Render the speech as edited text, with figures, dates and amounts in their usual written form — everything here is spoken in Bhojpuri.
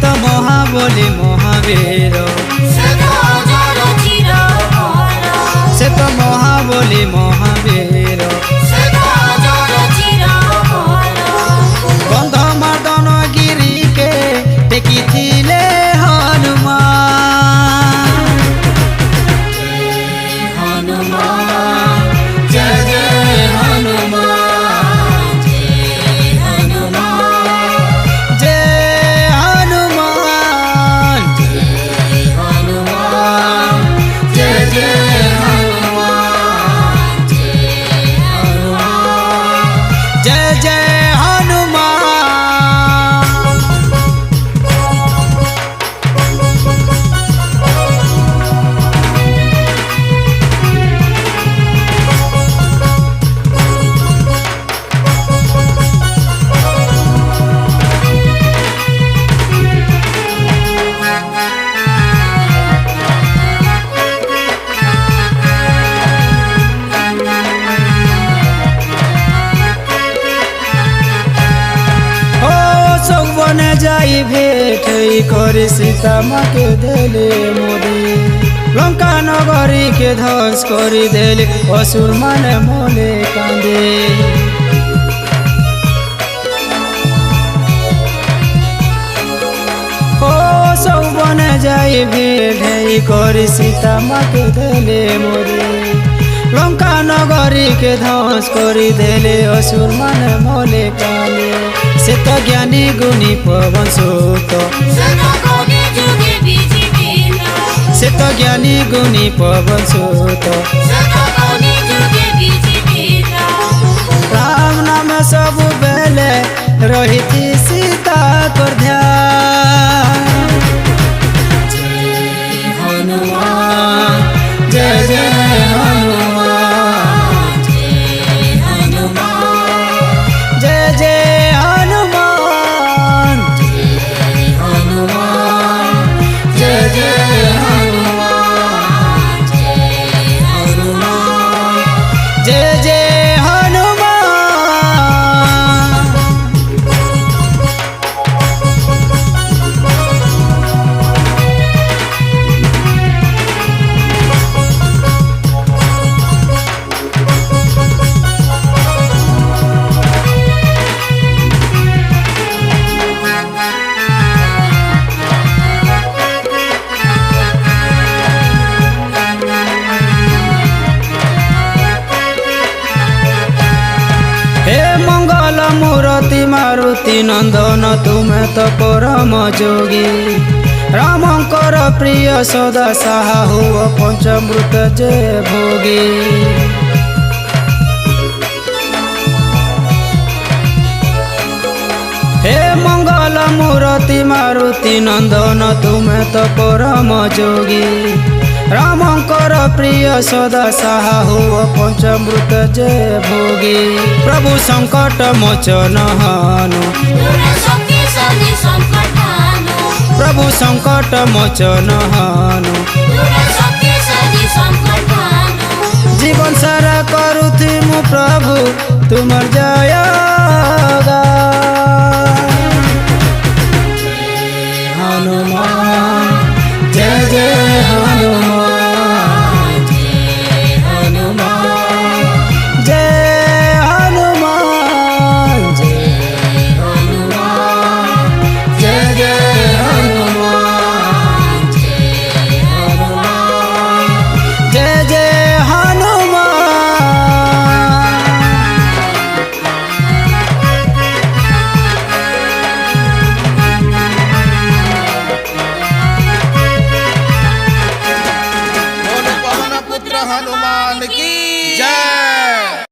तो महाबली महावीर से तो महाबली महावीर बंध मर्दन गिरी के टेकी थिले हनुमान जय जय हनुमान जय हनुमान जय जय हनुमान जय जय बने जाई भेट करे सीता माँ के देले मोदी लंका नगरी के ध्वंस करी देले असुर माने मोले कांदे ओ सब बने जाई भेट करे सीता माँ के देले मोदी लंका नगरी के ध्वंस करी देले असुर माने मोले कांदे से तो ज्ञानी गुणी पवन सुत से तो ज्ञानी गुणी पवन सुत राम नाम सब बेले रही सीता तोर ध्यान हनुमान जय जय हनुमान जय जय मूर्ति मारुति नंदन तुम्हें तो परम जोगी रामंकर प्रिय सदा साहा हुआ पंचमृत जे भोगी हे मंगल मूर्ति मारुति नंदन तुम्हें तो परम जोगी रामंकर प्रिय सदा साहा हुआ पंचमृत जे भोगी प्रभु संकट मोचन हानु प्रभु संकट मोचन हानु जीवन सारा करुथि मु प्रभु तुमर जय हनुमान जय जय हनुमान हनुमान की जय।